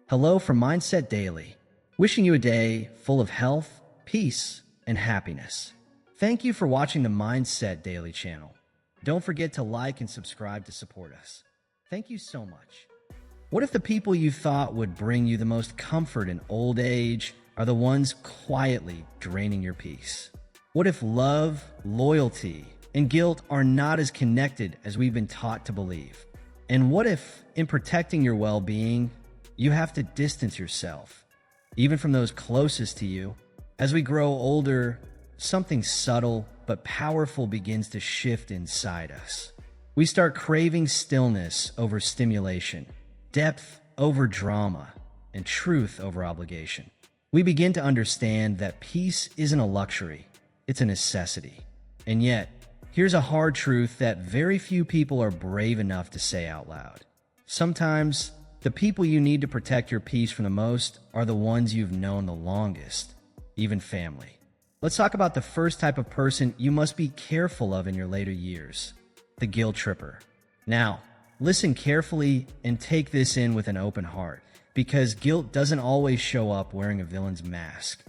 Hello from Mindset Daily, wishing you a day full of health, peace, and happiness. Thank you for watching the Mindset Daily channel. Don't forget to like and subscribe to support us. Thank you so much. What if the people you thought would bring you the most comfort in old age are the ones quietly draining your peace? What if love, loyalty, and guilt are not as connected as we've been taught to believe? And what if, in protecting your well-being, you have to distance yourself, even from those closest to you? As we grow older, something subtle but powerful begins to shift inside us. We start craving stillness over stimulation, depth over drama, and truth over obligation. We begin to understand that peace isn't a luxury, it's a necessity. And yet, here's a hard truth that very few people are brave enough to say out loud. Sometimes, the people you need to protect your peace from the most are the ones you've known the longest, even family. Let's talk about the first type of person you must be careful of in your later years, the guilt tripper. Now, listen carefully and take this in with an open heart, because guilt doesn't always show up wearing a villain's mask.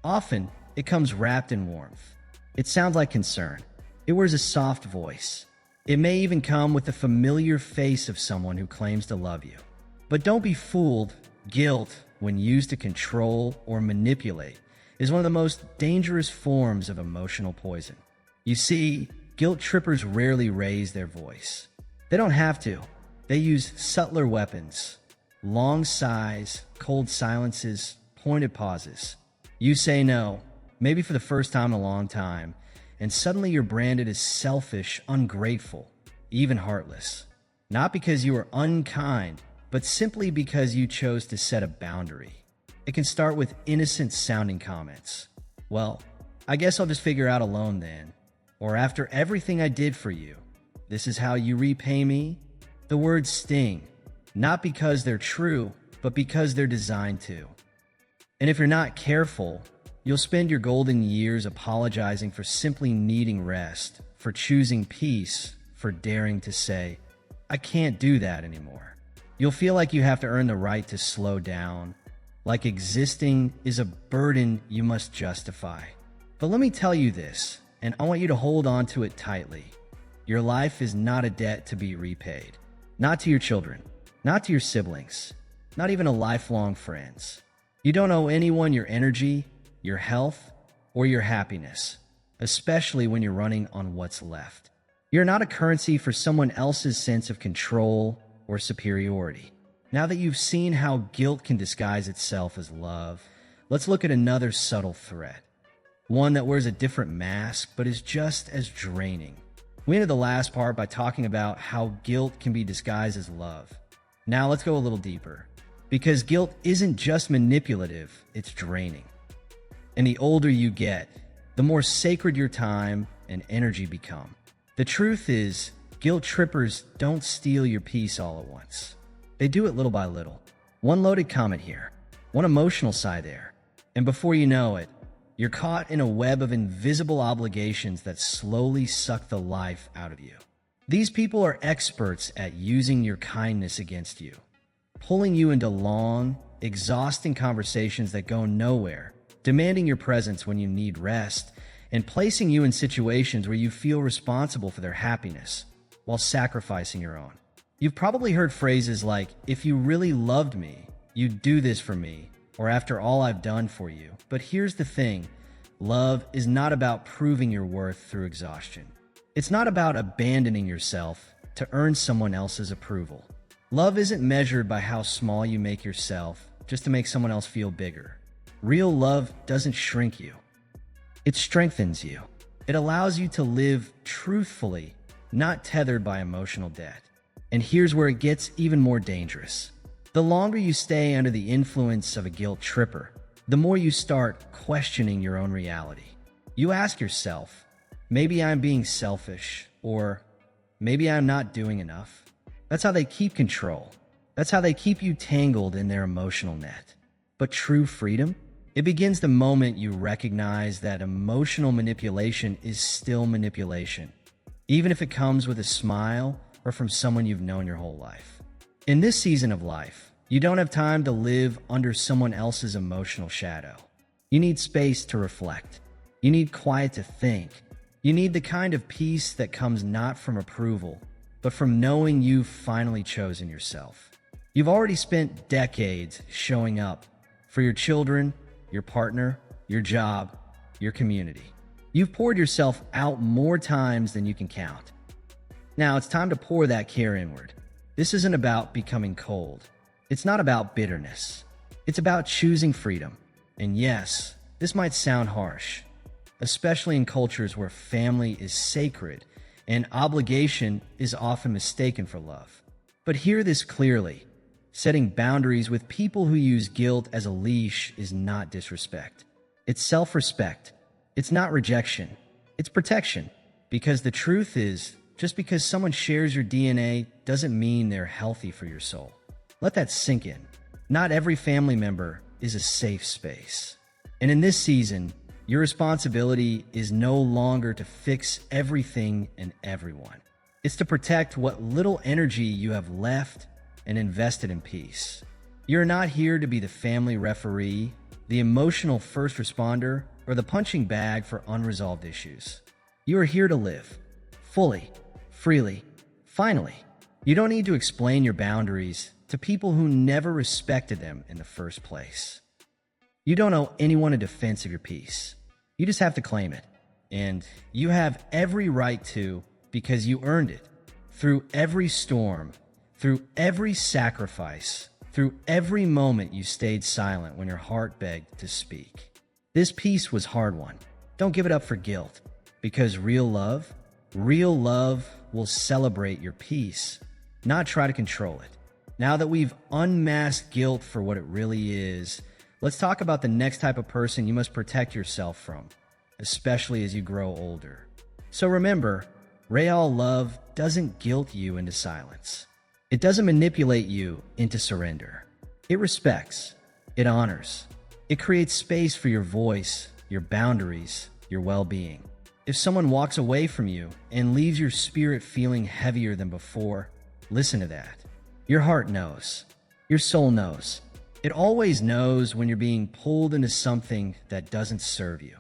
Often, it comes wrapped in warmth. It sounds like concern. It wears a soft voice. It may even come with the familiar face of someone who claims to love you. But don't be fooled. Guilt, when used to control or manipulate, is one of the most dangerous forms of emotional poison. You see, guilt trippers rarely raise their voice. They don't have to. They use subtler weapons: long sighs, cold silences, pointed pauses. You say no, maybe for the first time in a long time, and suddenly you're branded as selfish, ungrateful, even heartless. Not because you are unkind, but simply because you chose to set a boundary. It can start with innocent-sounding comments. Well, I guess I'll just figure out alone then. Or after everything I did for you, this is how you repay me? The words sting, not because they're true, but because they're designed to. And if you're not careful, you'll spend your golden years apologizing for simply needing rest, for choosing peace, for daring to say, "I can't do that anymore." You'll feel like you have to earn the right to slow down, like existing is a burden you must justify. But let me tell you this, and I want you to hold on to it tightly. Your life is not a debt to be repaid. Not to your children, not to your siblings, not even to lifelong friends. You don't owe anyone your energy, your health, or your happiness, especially when you're running on what's left. You're not a currency for someone else's sense of control or superiority. Now that you've seen how guilt can disguise itself as love, let's look at another subtle threat. One that wears a different mask, but is just as draining. We ended the last part by talking about how guilt can be disguised as love. Now let's go a little deeper, because guilt isn't just manipulative, it's draining. And the older you get, the more sacred your time and energy become. The truth is, guilt trippers don't steal your peace all at once. They do it little by little. One loaded comment here, one emotional sigh there, and before you know it, you're caught in a web of invisible obligations that slowly suck the life out of you. These people are experts at using your kindness against you, pulling you into long, exhausting conversations that go nowhere, demanding your presence when you need rest, and placing you in situations where you feel responsible for their happiness while sacrificing your own. You've probably heard phrases like, "If you really loved me, you'd do this for me," or "After all I've done for you." But here's the thing, love is not about proving your worth through exhaustion. It's not about abandoning yourself to earn someone else's approval. Love isn't measured by how small you make yourself just to make someone else feel bigger. Real love doesn't shrink you. It strengthens you. It allows you to live truthfully, not tethered by emotional debt. And here's where it gets even more dangerous. The longer you stay under the influence of a guilt tripper, the more you start questioning your own reality. You ask yourself, maybe I'm being selfish, or maybe I'm not doing enough. That's how they keep control. That's how they keep you tangled in their emotional net. But true freedom? It begins the moment you recognize that emotional manipulation is still manipulation, even if it comes with a smile or from someone you've known your whole life. In this season of life, You don't have time to live under someone else's emotional shadow. You need space to reflect. You need quiet to think. You need the kind of peace that comes not from approval, but from knowing you've finally chosen yourself. You've already spent decades showing up for your children, your partner, your job, your community. You've poured yourself out more times than you can count. Now it's time to pour that care inward. This isn't about becoming cold. It's not about bitterness. It's about choosing freedom. And yes, this might sound harsh, especially in cultures where family is sacred and obligation is often mistaken for love. But hear this clearly. Setting boundaries with people who use guilt as a leash is not disrespect. It's self-respect. It's not rejection. It's protection. Because the truth is, just because someone shares your DNA doesn't mean they're healthy for your soul. Let that sink in. Not every family member is a safe space. And in this season, your responsibility is no longer to fix everything and everyone. It's to protect what little energy you have left and invested in peace. You're not here to be the family referee, the emotional first responder, or the punching bag for unresolved issues. You are here to live, fully, freely, finally. You don't need to explain your boundaries to people who never respected them in the first place. You don't owe anyone a defense of your peace. You just have to claim it. And you have every right to, because you earned it. Through every storm, through every sacrifice, through every moment you stayed silent when your heart begged to speak. This peace was hard won. Don't give it up for guilt, because real love will celebrate your peace, not try to control it. Now that we've unmasked guilt for what it really is, let's talk about the next type of person you must protect yourself from, especially as you grow older. So remember, real love doesn't guilt you into silence. It doesn't manipulate you into surrender. It respects. It honors. It creates space for your voice, your boundaries, your well-being. If someone walks away from you and leaves your spirit feeling heavier than before, listen to that. Your heart knows. Your soul knows. It always knows when you're being pulled into something that doesn't serve you.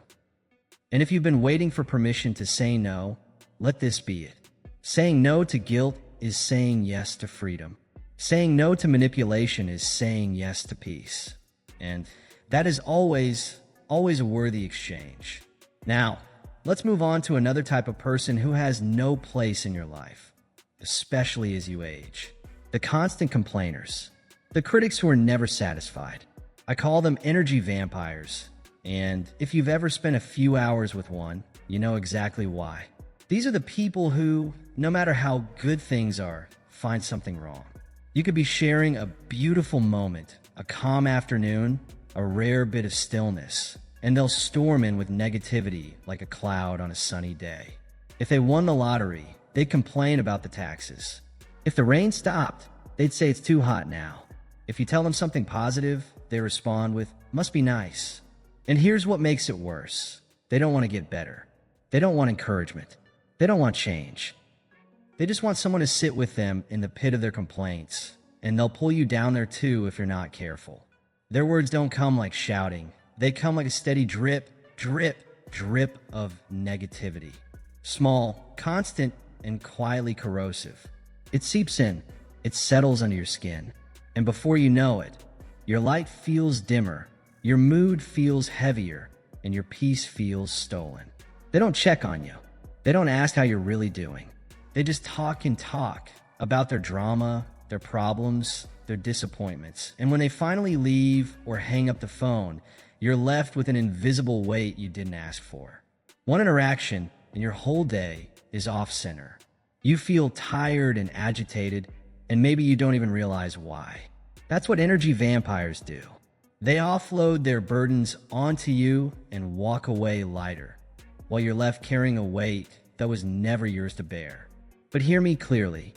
And if you've been waiting for permission to say no, let this be it. Saying no to guilt is saying yes to freedom. Saying no to manipulation is saying yes to peace. And that is always a worthy exchange. Now, let's move on to another type of person who has no place in your life, especially as you age. The constant complainers. The critics who are never satisfied. I call them energy vampires. And if you've ever spent a few hours with one, you know exactly why. These are the people who, no matter how good things are, find something wrong. You could be sharing a beautiful moment, a calm afternoon, a rare bit of stillness, and they'll storm in with negativity like a cloud on a sunny day. If they won the lottery, they'd complain about the taxes. If the rain stopped, they'd say it's too hot now. If you tell them something positive, they respond with, must be nice. And here's what makes it worse. They don't want to get better. They don't want encouragement. They don't want change. They just want someone to sit with them in the pit of their complaints, and they'll pull you down there too if you're not careful. Their words don't come like shouting. They come like a steady drip, drip, drip of negativity. Small, constant, and quietly corrosive. It seeps in. It settles under your skin. And before you know it, your light feels dimmer, your mood feels heavier, and your peace feels stolen. They don't check on you. They don't ask how you're really doing. They just talk and talk about their drama, their problems, their disappointments. And when they finally leave or hang up the phone, you're left with an invisible weight you didn't ask for. One interaction and your whole day is off center. You feel tired and agitated, and maybe you don't even realize why. That's what energy vampires do. They offload their burdens onto you and walk away lighter, while you're left carrying a weight that was never yours to bear. But hear me clearly.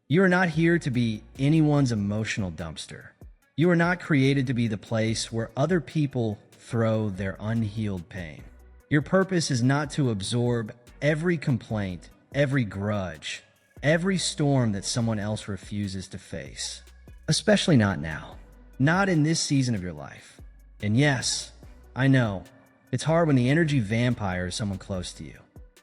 You are not here to be anyone's emotional dumpster. You are not created to be the place where other people throw their unhealed pain. Your purpose is not to absorb every complaint, every grudge, every storm that someone else refuses to face. Especially not now. Not in this season of your life. And yes, I know, it's hard when the energy vampire is someone close to you.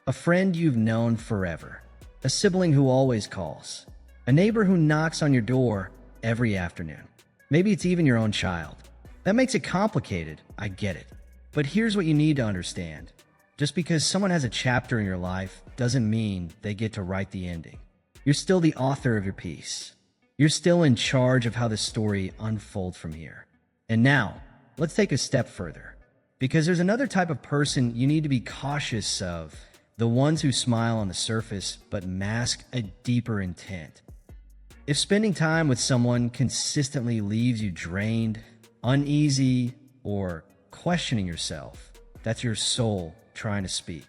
A friend you've known forever. A sibling who always calls. A neighbor who knocks on your door every afternoon. Maybe it's even your own child. That makes it complicated, I get it. But here's what you need to understand. Just because someone has a chapter in your life doesn't mean they get to write the ending. You're still the author of your piece. You're still in charge of how the story unfolds from here. And now, let's take a step further. Because there's another type of person you need to be cautious of. The ones who smile on the surface but mask a deeper intent. If spending time with someone consistently leaves you drained, uneasy, or questioning yourself, that's your soul trying to speak.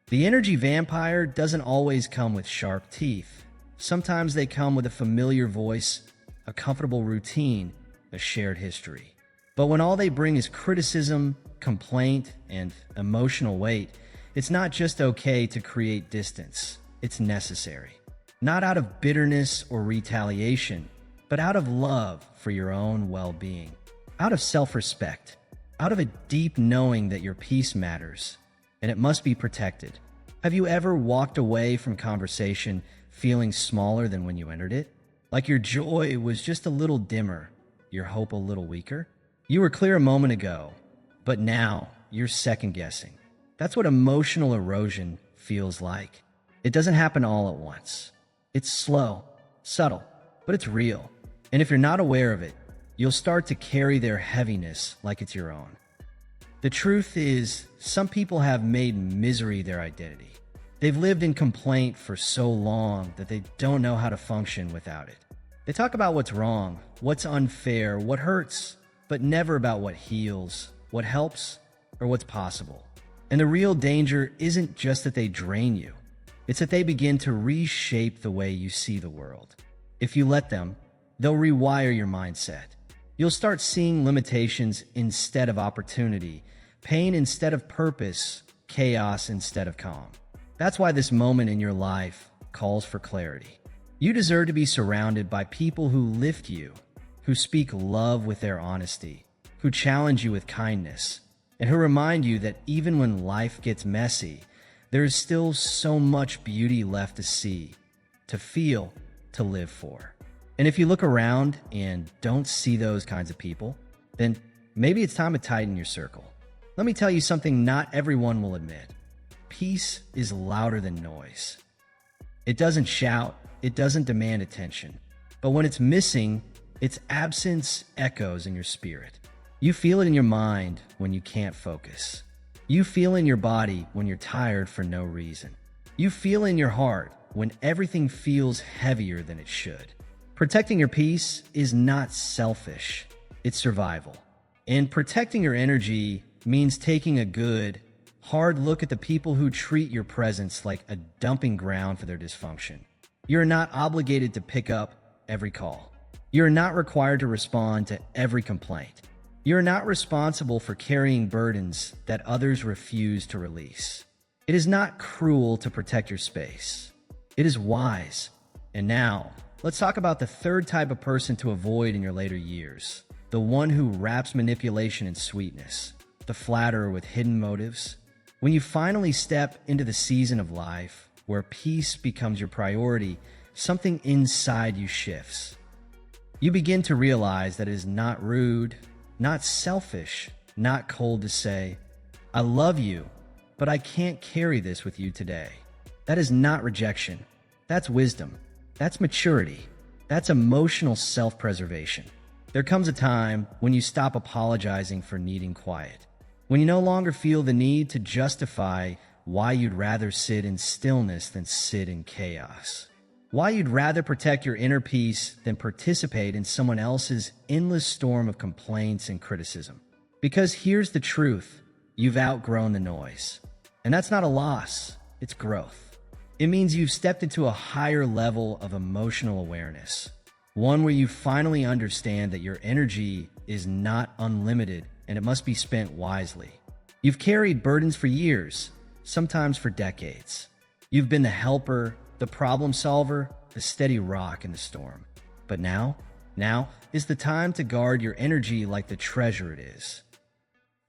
The energy vampire doesn't always come with sharp teeth. Sometimes they come with a familiar voice, a comfortable routine, a shared history. But when all they bring is criticism, complaint, and emotional weight, it's not just okay to create distance. It's necessary. Not out of bitterness or retaliation, but out of love for your own well-being. Out of self-respect. Out of a deep knowing that your peace matters, and it must be protected. Have you ever walked away from conversation feeling smaller than when you entered it? Like your joy was just a little dimmer, your hope a little weaker? You were clear a moment ago, but now you're second-guessing. That's what emotional erosion feels like. It doesn't happen all at once. It's slow, subtle, but it's real. And if you're not aware of it, you'll start to carry their heaviness like it's your own. The truth is, some people have made misery their identity. They've lived in complaint for so long that they don't know how to function without it. They talk about what's wrong, what's unfair, what hurts, but never about what heals, what helps, or what's possible. And the real danger isn't just that they drain you. It's that they begin to reshape the way you see the world. If you let them, they'll rewire your mindset. You'll start seeing limitations instead of opportunity, pain instead of purpose, chaos instead of calm. That's why this moment in your life calls for clarity. You deserve to be surrounded by people who lift you, who speak love with their honesty, who challenge you with kindness, and who remind you that even when life gets messy, there is still so much beauty left to see, to feel, to live for. And if you look around and don't see those kinds of people, then maybe it's time to tighten your circle. Let me tell you something not everyone will admit. Peace is louder than noise. It doesn't shout, it doesn't demand attention. But when it's missing, its absence echoes in your spirit. You feel it in your mind when you can't focus. You feel in your body when you're tired for no reason. You feel in your heart when everything feels heavier than it should. Protecting your peace is not selfish, it's survival. And protecting your energy means taking a good, hard look at the people who treat your presence like a dumping ground for their dysfunction. You're not obligated to pick up every call. You're not required to respond to every complaint. You're not responsible for carrying burdens that others refuse to release. It is not cruel to protect your space. It is wise. And now, let's talk about the third type of person to avoid in your later years. The one who wraps manipulation in sweetness. The flatterer with hidden motives. When you finally step into the season of life where peace becomes your priority, something inside you shifts. You begin to realize that it is not rude, not selfish, not cold to say, "I love you, but I can't carry this with you today." That is not rejection. That's wisdom. That's maturity. That's emotional self-preservation. There comes a time when you stop apologizing for needing quiet. When you no longer feel the need to justify why you'd rather sit in stillness than sit in chaos. Why you'd rather protect your inner peace than participate in someone else's endless storm of complaints and criticism. Because here's the truth, you've outgrown the noise. And that's not a loss, it's growth. It means you've stepped into a higher level of emotional awareness. One where you finally understand that your energy is not unlimited and it must be spent wisely. You've carried burdens for years, sometimes for decades. You've been the helper, the problem solver, the steady rock in the storm. But now Now is the time to guard your energy like the treasure it is.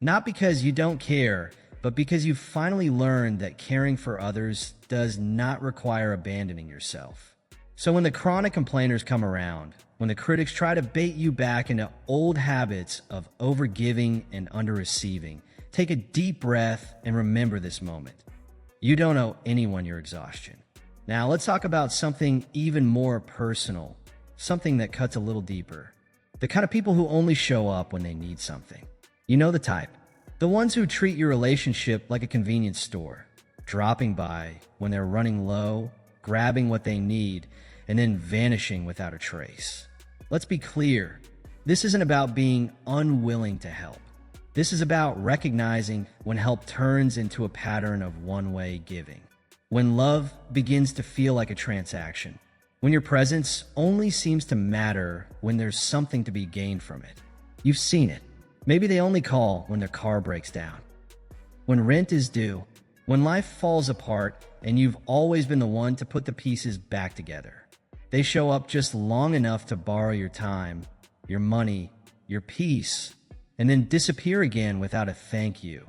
Not because you don't care, but because you've finally learned that caring for others does not require abandoning yourself. So when the chronic complainers come around, when the critics try to bait you back into old habits of overgiving and under-receiving, take a deep breath and remember this moment. You don't owe anyone your exhaustion. Now let's talk about something even more personal, something that cuts a little deeper. The kind of people who only show up when they need something. You know the type. The ones who treat your relationship like a convenience store, dropping by when they're running low, grabbing what they need, and then vanishing without a trace. Let's be clear. This isn't about being unwilling to help. This is about recognizing when help turns into a pattern of one-way giving. When love begins to feel like a transaction. When your presence only seems to matter when there's something to be gained from it. You've seen it. Maybe they only call when their car breaks down. When rent is due. When life falls apart and you've always been the one to put the pieces back together. They show up just long enough to borrow your time, your money, your peace, and then disappear again without a thank you,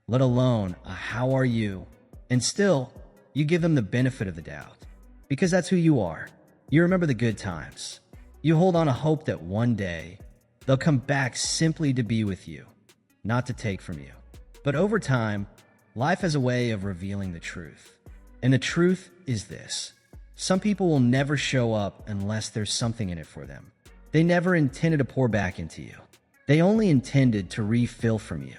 let alone a how are you. And still, you give them the benefit of the doubt. Because that's who you are. You remember the good times. You hold on to hope that one day, they'll come back simply to be with you, not to take from you. But over time, life has a way of revealing the truth. And the truth is this. Some people will never show up unless there's something in it for them. They never intended to pour back into you. They only intended to refill from you.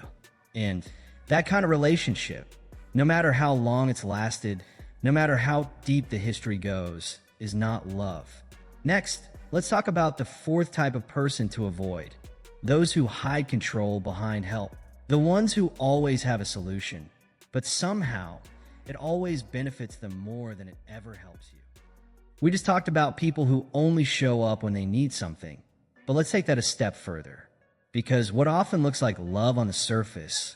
And that kind of relationship, no matter how long it's lasted, no matter how deep the history goes, is not love. Next, let's talk about the fourth type of person to avoid. Those who hide control behind help. The ones who always have a solution, but somehow it always benefits them more than it ever helps you. We just talked about people who only show up when they need something, but let's take that a step further. Because what often looks like love on the surface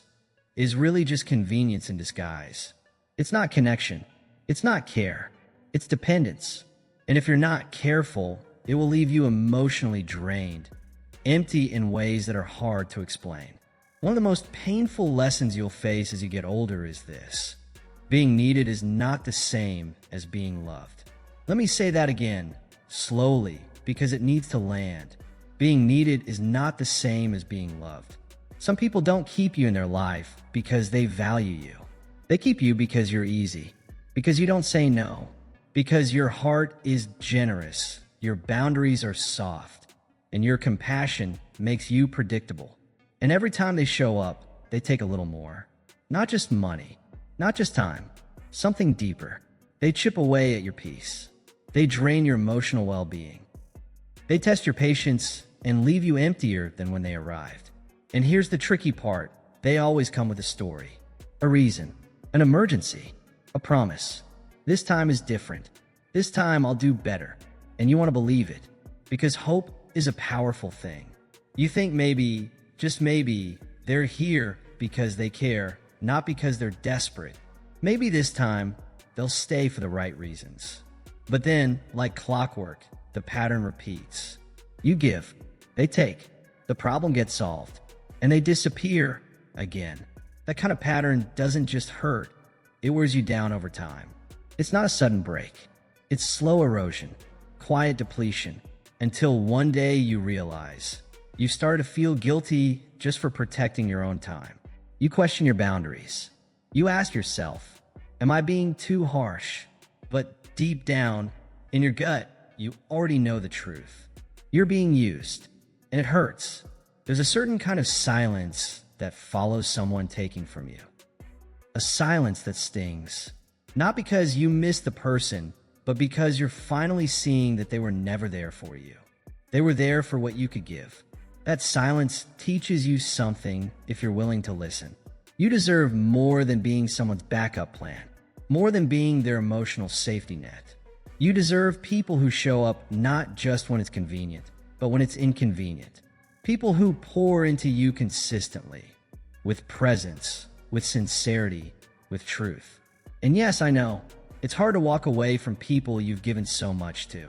is really just convenience in disguise. It's not connection. It's not care. It's dependence. And if you're not careful, it will leave you emotionally drained, empty in ways that are hard to explain. One of the most painful lessons you'll face as you get older is this. Being needed is not the same as being loved. Let me say that again, slowly, because it needs to land. Being needed is not the same as being loved. Some people don't keep you in their life because they value you. They keep you because you're easy, because you don't say no, because your heart is generous, your boundaries are soft, and your compassion makes you predictable. And every time they show up, they take a little more. Not just money, not just time, something deeper. They chip away at your peace. They drain your emotional well-being. They test your patience and leave you emptier than when they arrived. And here's the tricky part. They always come with a story, a reason, an emergency, a promise. This time is different. This time I'll do better. And you want to believe it, because hope is a powerful thing. You think maybe, just maybe, they're here because they care, not because they're desperate. Maybe this time, they'll stay for the right reasons. But then, like clockwork, the pattern repeats. You give, they take, the problem gets solved, and they disappear again. That kind of pattern doesn't just hurt, it wears you down over time. It's not a sudden break. It's slow erosion, quiet depletion, until one day you realize you start to feel guilty just for protecting your own time. You question your boundaries. You ask yourself, am I being too harsh? But deep down, in your gut, you already know the truth. You're being used, and it hurts. There's a certain kind of silence that follows someone taking from you. A silence that stings. Not because you missed the person, but because you're finally seeing that they were never there for you. They were there for what you could give. That silence teaches you something if you're willing to listen. You deserve more than being someone's backup plan, more than being their emotional safety net. You deserve people who show up not just when it's convenient, but when it's inconvenient. People who pour into you consistently, with presence, with sincerity, with truth. And yes, I know, it's hard to walk away from people you've given so much to.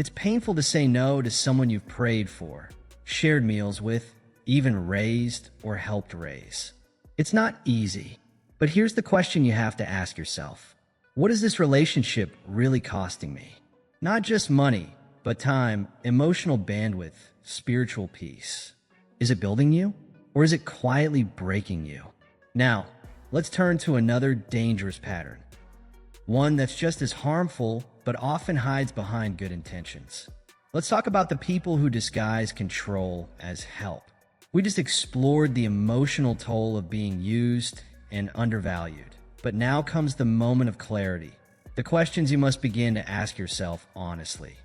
It's painful to say no to someone you've prayed for, shared meals with, even raised or helped raise. It's not easy, but here's the question you have to ask yourself. What is this relationship really costing me? Not just money, but time, emotional bandwidth, spiritual peace. Is it building you, or is it quietly breaking you? Now, let's turn to another dangerous pattern. One that's just as harmful, but often hides behind good intentions. Let's talk about the people who disguise control as help. We just explored the emotional toll of being used and undervalued. But now comes the moment of clarity. The questions you must begin to ask yourself honestly.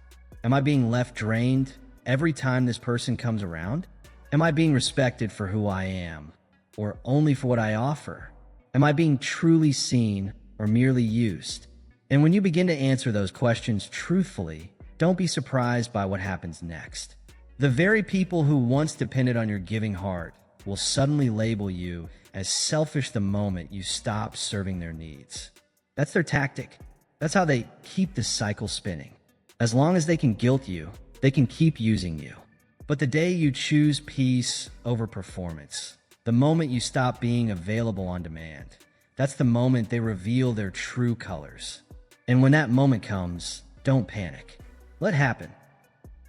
Am I being left drained every time this person comes around? Am I being respected for who I am, or only for what I offer? Am I being truly seen or merely used? And when you begin to answer those questions truthfully, don't be surprised by what happens next. The very people who once depended on your giving heart will suddenly label you as selfish the moment you stop serving their needs. That's their tactic. That's how they keep the cycle spinning. As long as they can guilt you, they can keep using you. But the day you choose peace over performance, the moment you stop being available on demand, that's the moment they reveal their true colors. And when that moment comes, don't panic. Let it happen.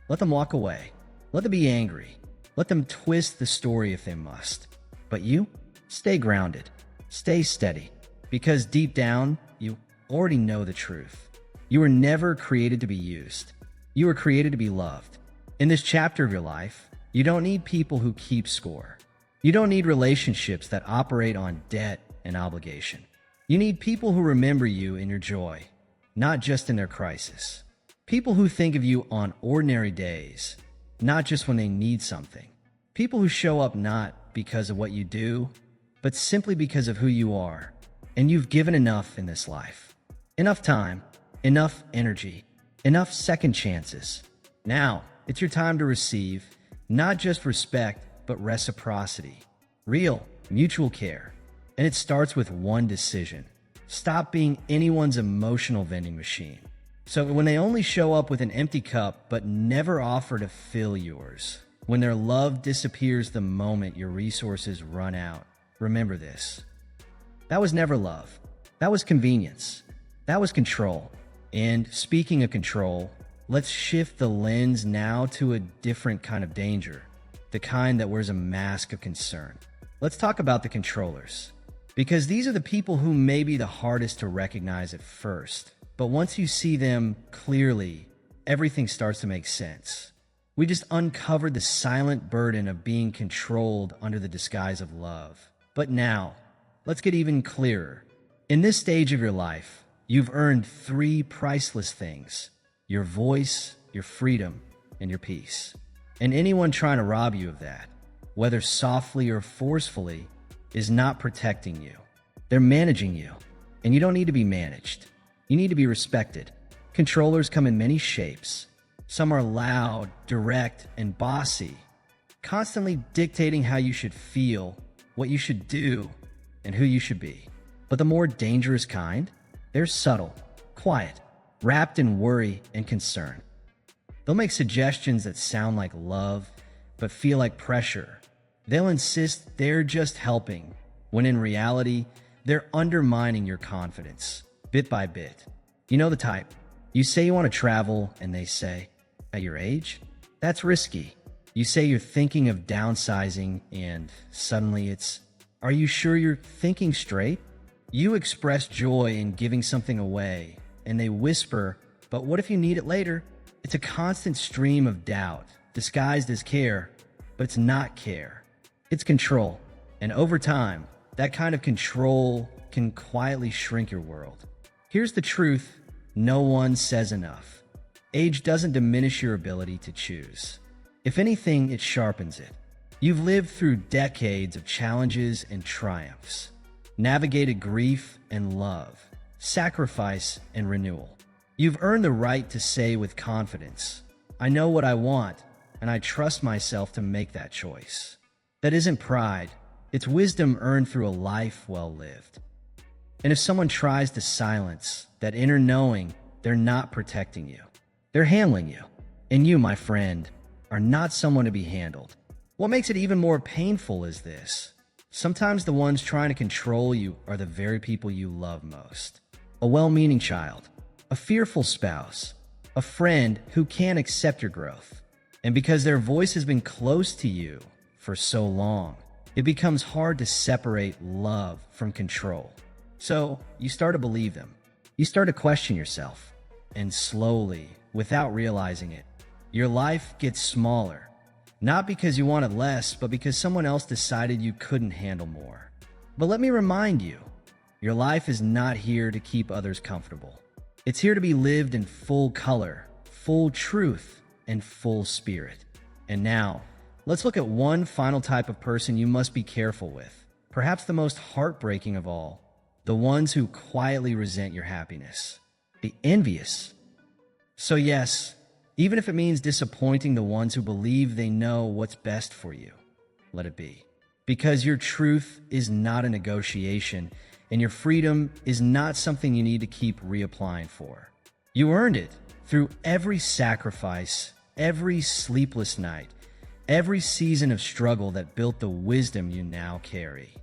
Let them walk away. Let them be angry. Let them twist the story if they must. But you, stay grounded. Stay steady. Because deep down, you already know the truth. You were never created to be used. You were created to be loved. In this chapter of your life, you don't need people who keep score. You don't need relationships that operate on debt and obligation. You need people who remember you in your joy, not just in their crisis. People who think of you on ordinary days, not just when they need something. People who show up not because of what you do, but simply because of who you are. And you've given enough in this life. Enough time, enough energy, enough second chances. Now, it's your time to receive not just respect, but reciprocity. Real, mutual care. And it starts with one decision. Stop being anyone's emotional vending machine. So when they only show up with an empty cup, but never offer to fill yours, when their love disappears the moment your resources run out, remember this. That was never love. That was convenience. That was control. And speaking of control, let's shift the lens now to a different kind of danger, the kind that wears a mask of concern. Let's talk about the controllers, because these are the people who may be the hardest to recognize at first. But once you see them clearly, everything starts to make sense. We just uncovered the silent burden of being controlled under the disguise of love. But now, let's get even clearer. In this stage of your life, you've earned 3 priceless things: your voice, your freedom, and your peace. And anyone trying to rob you of that, whether softly or forcefully, is not protecting you. They're managing you, and you don't need to be managed. You need to be respected. Controllers come in many shapes. Some are loud, direct, and bossy, constantly dictating how you should feel, what you should do, and who you should be. But the more dangerous kind, they're subtle, quiet, wrapped in worry and concern. They'll make suggestions that sound like love, but feel like pressure. They'll insist they're just helping, when in reality, they're undermining your confidence, bit by bit. You know the type. You say you want to travel, and they say, at your age? That's risky. You say you're thinking of downsizing, and suddenly it's, are you sure you're thinking straight? You express joy in giving something away, and they whisper, but what if you need it later? It's a constant stream of doubt, disguised as care, but it's not care. It's control. And over time, that kind of control can quietly shrink your world. Here's the truth no one says enough. Age doesn't diminish your ability to choose. If anything, it sharpens it. You've lived through decades of challenges and triumphs, navigated grief and love, sacrifice and renewal. You've earned the right to say with confidence, I know what I want, and I trust myself to make that choice. That isn't pride, it's wisdom earned through a life well lived. And if someone tries to silence that inner knowing, they're not protecting you. They're handling you. And you, my friend, are not someone to be handled. What makes it even more painful is this. Sometimes the ones trying to control you are the very people you love most. A well-meaning child, a fearful spouse, a friend who can't accept your growth. And because their voice has been close to you for so long, it becomes hard to separate love from control. So you start to believe them. You start to question yourself. And slowly, without realizing it, your life gets smaller. Not because you wanted less, but because someone else decided you couldn't handle more. But let me remind you, your life is not here to keep others comfortable. It's here to be lived in full color, full truth, and full spirit. And now, let's look at one final type of person you must be careful with. Perhaps the most heartbreaking of all, the ones who quietly resent your happiness. The envious. So yes, even if it means disappointing the ones who believe they know what's best for you, let it be. Because your truth is not a negotiation, and your freedom is not something you need to keep reapplying for. You earned it through every sacrifice, every sleepless night, every season of struggle that built the wisdom you now carry.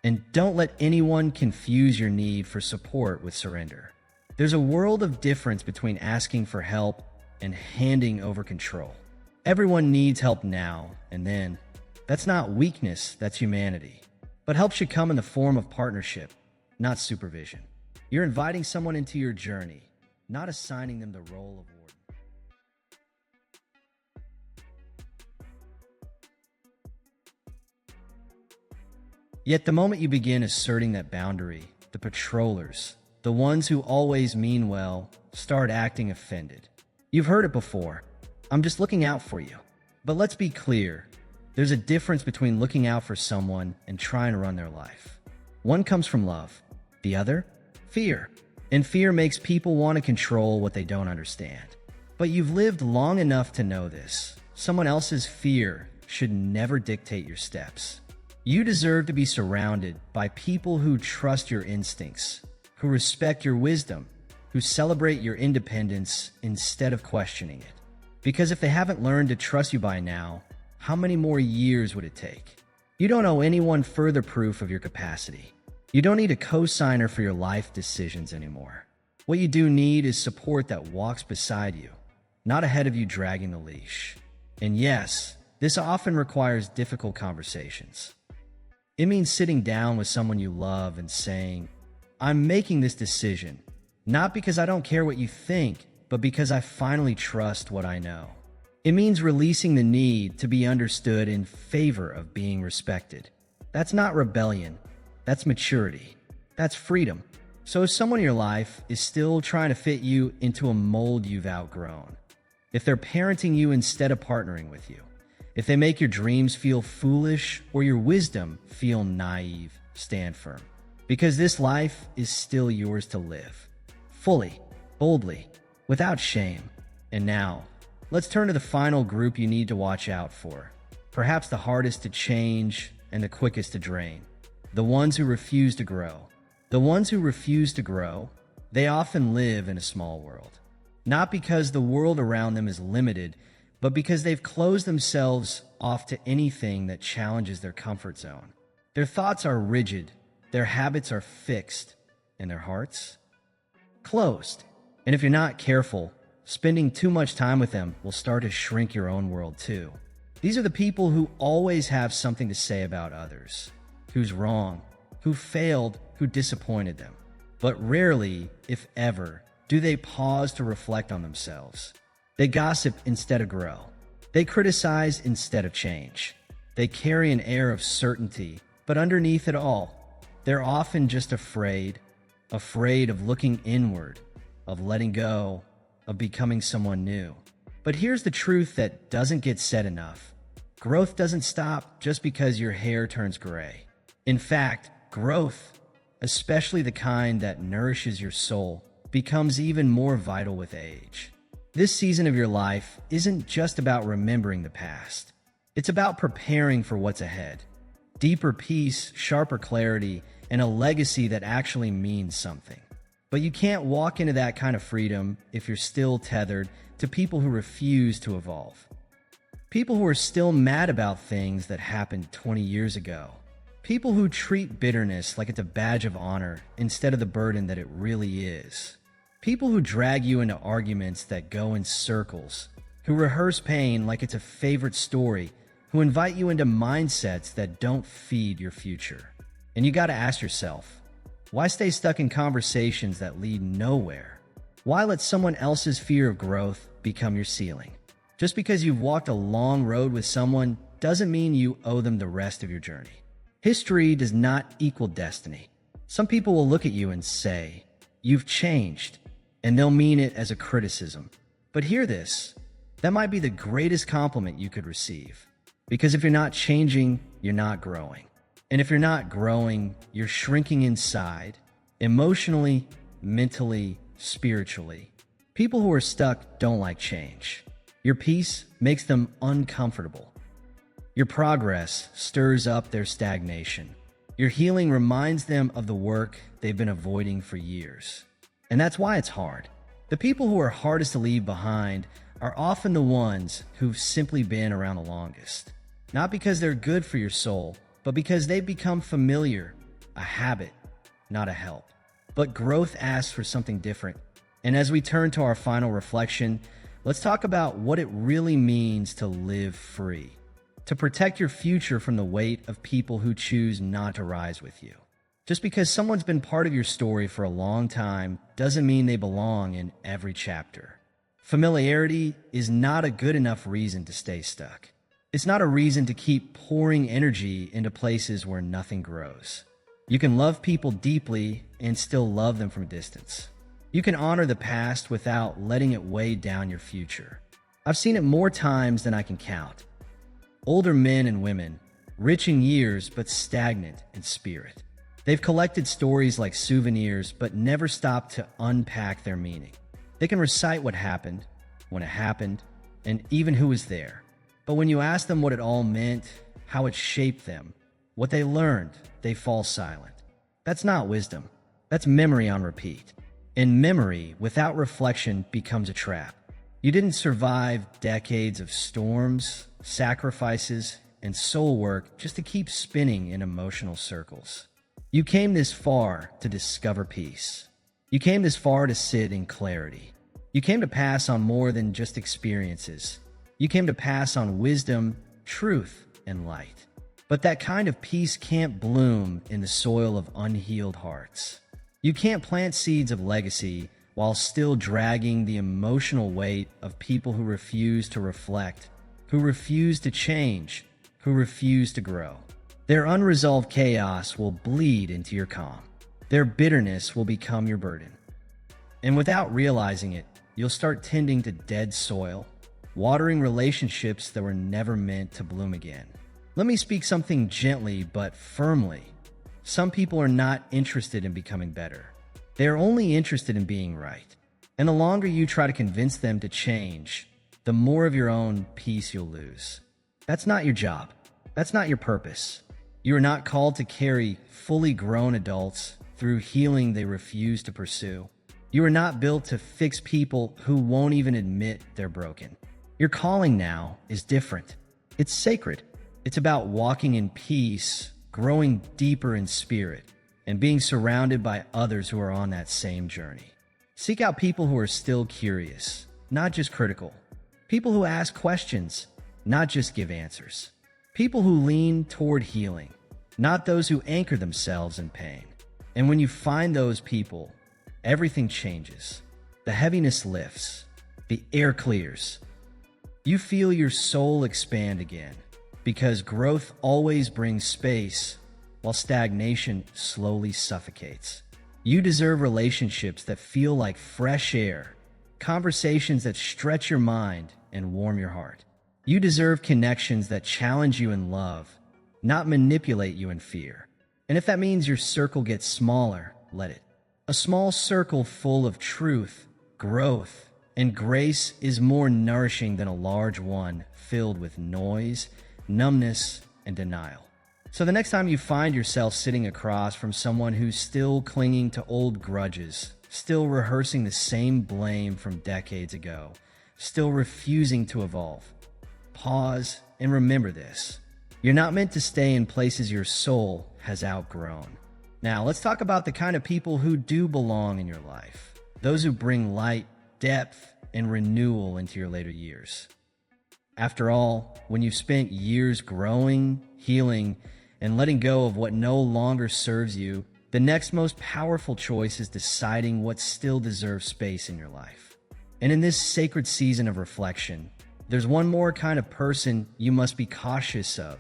And don't let anyone confuse your need for support with surrender. There's a world of difference between asking for help and handing over control. Everyone needs help now and then. That's not weakness, that's humanity. But help should come in the form of partnership, not supervision. You're inviting someone into your journey, not assigning them the role of warden. Yet the moment you begin asserting that boundary, the patrollers, the ones who always mean well, start acting offended. You've heard it before. I'm just looking out for you. But let's be clear. There's a difference between looking out for someone and trying to run their life. One comes from love. The other? Fear. And fear makes people want to control what they don't understand. But you've lived long enough to know this. Someone else's fear should never dictate your steps. You deserve to be surrounded by people who trust your instincts, who respect your wisdom, who celebrate your independence instead of questioning it. Because if they haven't learned to trust you by now, how many more years would it take? You don't owe anyone further proof of your capacity. You don't need a co-signer for your life decisions anymore. What you do need is support that walks beside you, not ahead of you dragging the leash. And yes, this often requires difficult conversations. It means sitting down with someone you love and saying, I'm making this decision, not because I don't care what you think, but because I finally trust what I know. It means releasing the need to be understood in favor of being respected. That's not rebellion. That's maturity. That's freedom. So if someone in your life is still trying to fit you into a mold you've outgrown, if they're parenting you instead of partnering with you, if they make your dreams feel foolish or your wisdom feel naive, stand firm. Because this life is still yours to live. Fully, boldly, without shame. And now, let's turn to the final group you need to watch out for. Perhaps the hardest to change and the quickest to drain. The ones who refuse to grow. The ones who refuse to grow, they often live in a small world. Not because the world around them is limited, but because they've closed themselves off to anything that challenges their comfort zone. Their thoughts are rigid, their habits are fixed, and their hearts? Closed. And if you're not careful, spending too much time with them will start to shrink your own world too. These are the people who always have something to say about others, who's wrong, who failed, who disappointed them. But rarely, if ever, do they pause to reflect on themselves. They gossip instead of grow. They criticize instead of change. They carry an air of certainty, but underneath it all, they're often just afraid of looking inward, of letting go, of becoming someone new. But here's the truth that doesn't get said enough. Growth doesn't stop just because your hair turns gray. In fact, growth, especially the kind that nourishes your soul, becomes even more vital with age. This season of your life isn't just about remembering the past. It's about preparing for what's ahead. Deeper peace, sharper clarity, and a legacy that actually means something. But you can't walk into that kind of freedom if you're still tethered to people who refuse to evolve. People who are still mad about things that happened 20 years ago. People who treat bitterness like it's a badge of honor instead of the burden that it really is. People who drag you into arguments that go in circles, who rehearse pain like it's a favorite story, who invite you into mindsets that don't feed your future. And you gotta ask yourself, why stay stuck in conversations that lead nowhere? Why let someone else's fear of growth become your ceiling? Just because you've walked a long road with someone doesn't mean you owe them the rest of your journey. History does not equal destiny. Some people will look at you and say, "You've changed," and they'll mean it as a criticism. But hear this, that might be the greatest compliment you could receive. Because if you're not changing, you're not growing. And if you're not growing, you're shrinking inside, emotionally, mentally, spiritually. People who are stuck don't like change. Your peace makes them uncomfortable. Your progress stirs up their stagnation. Your healing reminds them of the work they've been avoiding for years. And that's why it's hard. The people who are hardest to leave behind are often the ones who've simply been around the longest. Not because they're good for your soul, but because they've become familiar, a habit, not a help. But growth asks for something different. And as we turn to our final reflection, let's talk about what it really means to live free, to protect your future from the weight of people who choose not to rise with you. Just because someone's been part of your story for a long time doesn't mean they belong in every chapter. Familiarity is not a good enough reason to stay stuck. It's not a reason to keep pouring energy into places where nothing grows. You can love people deeply and still love them from a distance. You can honor the past without letting it weigh down your future. I've seen it more times than I can count. Older men and women, rich in years but stagnant in spirit. They've collected stories like souvenirs but never stopped to unpack their meaning. They can recite what happened, when it happened, and even who was there. But when you ask them what it all meant, how it shaped them, what they learned, they fall silent. That's not wisdom. That's memory on repeat. And memory without reflection becomes a trap. You didn't survive decades of storms, sacrifices, and soul work just to keep spinning in emotional circles. You came this far to discover peace. You came this far to sit in clarity. You came to pass on more than just experiences. You came to pass on wisdom, truth, and light. But that kind of peace can't bloom in the soil of unhealed hearts. You can't plant seeds of legacy while still dragging the emotional weight of people who refuse to reflect, who refuse to change, who refuse to grow. Their unresolved chaos will bleed into your calm. Their bitterness will become your burden. And without realizing it, you'll start tending to dead soil, watering relationships that were never meant to bloom again. Let me speak something gently but firmly. Some people are not interested in becoming better. They are only interested in being right. And the longer you try to convince them to change, the more of your own peace you'll lose. That's not your job. That's not your purpose. You are not called to carry fully grown adults through healing they refuse to pursue. You are not built to fix people who won't even admit they're broken. Your calling now is different. It's sacred. It's about walking in peace, growing deeper in spirit, and being surrounded by others who are on that same journey. Seek out people who are still curious, not just critical. People who ask questions, not just give answers. People who lean toward healing, not those who anchor themselves in pain. And when you find those people, everything changes. The heaviness lifts. The air clears. You feel your soul expand again, because growth always brings space while stagnation slowly suffocates. You deserve relationships that feel like fresh air, conversations that stretch your mind and warm your heart. You deserve connections that challenge you in love, not manipulate you in fear. And if that means your circle gets smaller, let it. A small circle full of truth, growth, and grace is more nourishing than a large one filled with noise, numbness, and denial. So the next time you find yourself sitting across from someone who's still clinging to old grudges, still rehearsing the same blame from decades ago, still refusing to evolve. Pause and remember this. You're not meant to stay in places your soul has outgrown. Now, let's talk about the kind of people who do belong in your life. Those who bring light, depth, and renewal into your later years. After all, when you've spent years growing, healing, and letting go of what no longer serves you, the next most powerful choice is deciding what still deserves space in your life. And in this sacred season of reflection, there's one more kind of person you must be cautious of,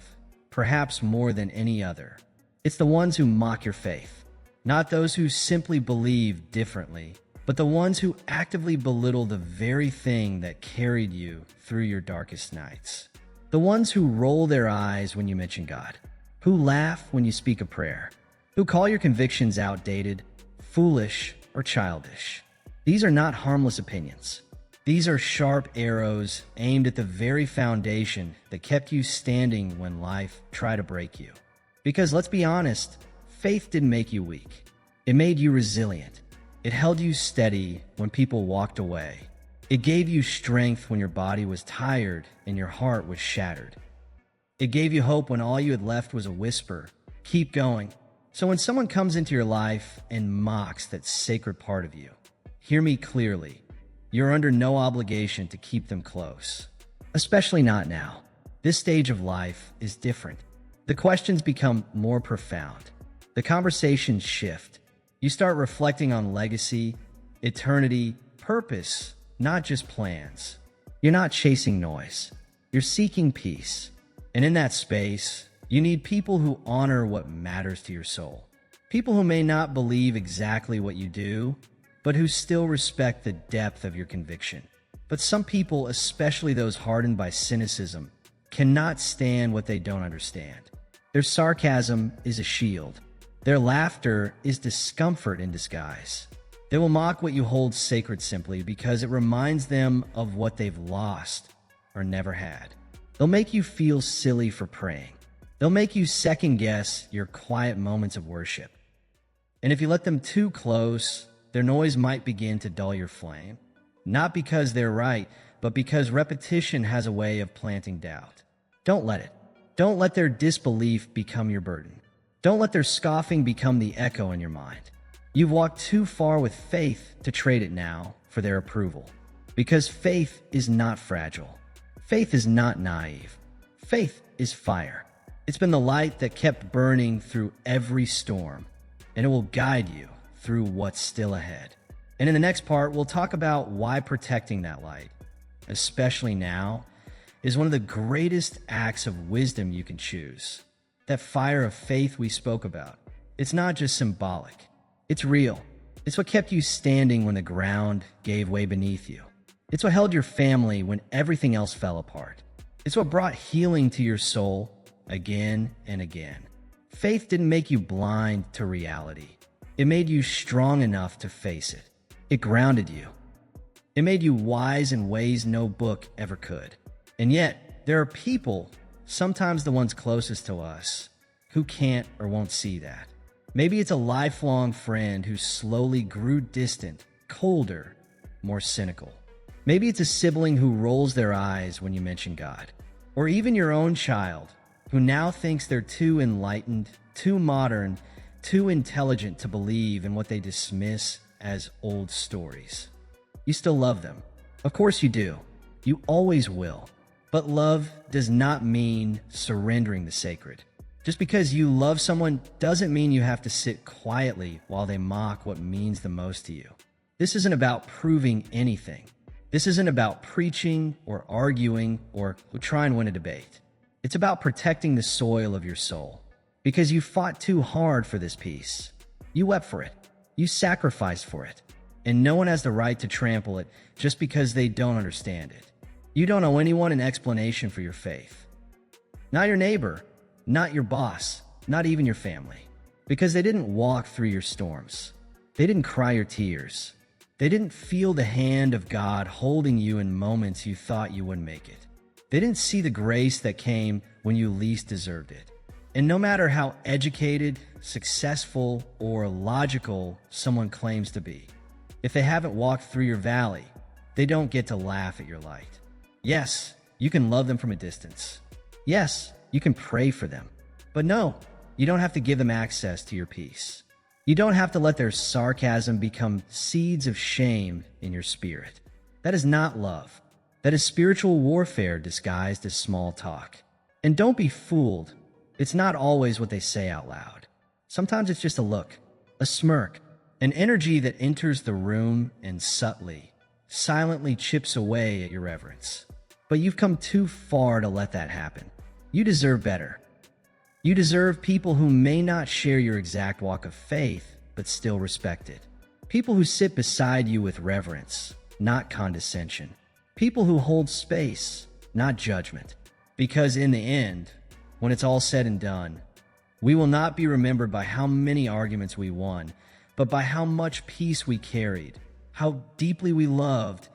perhaps more than any other. It's the ones who mock your faith, not those who simply believe differently, but the ones who actively belittle the very thing that carried you through your darkest nights. The ones who roll their eyes when you mention God, who laugh when you speak a prayer, who call your convictions outdated, foolish, or childish. These are not harmless opinions. These are sharp arrows aimed at the very foundation that kept you standing when life tried to break you. Because let's be honest, faith didn't make you weak. It made you resilient. It held you steady when people walked away. It gave you strength when your body was tired and your heart was shattered. It gave you hope when all you had left was a whisper, keep going. So when someone comes into your life and mocks that sacred part of you, hear me clearly. You're under no obligation to keep them close. Especially not now. This stage of life is different. The questions become more profound. The conversations shift. You start reflecting on legacy, eternity, purpose, not just plans. You're not chasing noise. You're seeking peace. And in that space, you need people who honor what matters to your soul. People who may not believe exactly what you do, but who still respect the depth of your conviction. But some people, especially those hardened by cynicism, cannot stand what they don't understand. Their sarcasm is a shield. Their laughter is discomfort in disguise. They will mock what you hold sacred simply because it reminds them of what they've lost or never had. They'll make you feel silly for praying. They'll make you second-guess your quiet moments of worship. And if you let them too close, their noise might begin to dull your flame. Not because they're right, but because repetition has a way of planting doubt. Don't let it. Don't let their disbelief become your burden. Don't let their scoffing become the echo in your mind. You've walked too far with faith to trade it now for their approval. Because faith is not fragile. Faith is not naive. Faith is fire. It's been the light that kept burning through every storm, and it will guide you through what's still ahead. And in the next part, we'll talk about why protecting that light, especially now, is one of the greatest acts of wisdom you can choose. That fire of faith we spoke about, it's not just symbolic. It's real. It's what kept you standing when the ground gave way beneath you. It's what held your family when everything else fell apart. It's what brought healing to your soul again and again. Faith didn't make you blind to reality. It made you strong enough to face it. It grounded you. It made you wise in ways no book ever could. And yet, there are people, sometimes the ones closest to us, who can't or won't see that. Maybe it's a lifelong friend who slowly grew distant, colder, more cynical. Maybe it's a sibling who rolls their eyes when you mention God. Or even your own child, who now thinks they're too enlightened, too modern, too intelligent to believe in what they dismiss as old stories. You still love them. Of course you do. You always will. But love does not mean surrendering the sacred. Just because you love someone doesn't mean you have to sit quietly while they mock what means the most to you. This isn't about proving anything. This isn't about preaching or arguing or try and win a debate. It's about protecting the soil of your soul. Because you fought too hard for this peace. You wept for it. You sacrificed for it. And no one has the right to trample it just because they don't understand it. You don't owe anyone an explanation for your faith. Not your neighbor, not your boss, not even your family. Because they didn't walk through your storms. They didn't cry your tears. They didn't feel the hand of God holding you in moments you thought you wouldn't make it. They didn't see the grace that came when you least deserved it. And no matter how educated, successful, or logical someone claims to be, if they haven't walked through your valley, They don't get to laugh at your light. Yes, you can love them from a distance. Yes, you can pray for them. But no, you don't have to give them access to your peace. You don't have to let their sarcasm become seeds of shame in your spirit. That is not love. That is spiritual warfare disguised as small talk. And don't be fooled. It's not always what they say out loud. Sometimes it's just a look, a smirk, an energy that enters the room and subtly, silently chips away at your reverence. But you've come too far to let that happen. You deserve better. You deserve people who may not share your exact walk of faith, but still respect it. People who sit beside you with reverence, not condescension. People who hold space, not judgment. Because in the end, when it's all said and done, we will not be remembered by how many arguments we won, but by how much peace we carried, how deeply we loved,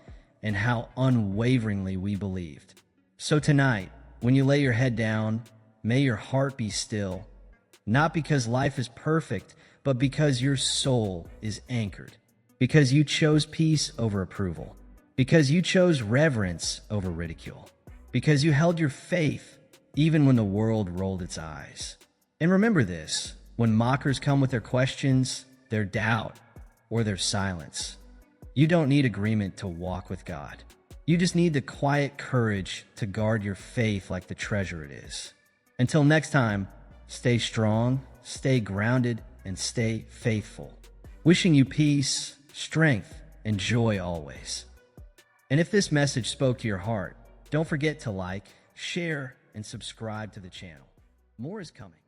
and how unwaveringly we believed. So tonight, when you lay your head down, may your heart be still, not because life is perfect, but because your soul is anchored, because you chose peace over approval, because you chose reverence over ridicule, because you held your faith even when the world rolled its eyes. And remember this, when mockers come with their questions, their doubt, or their silence, you don't need agreement to walk with God. You just need the quiet courage to guard your faith like the treasure it is. Until next time, stay strong, stay grounded, and stay faithful. Wishing you peace, strength, and joy always. And if this message spoke to your heart, don't forget to like, share, and subscribe to the channel. More is coming.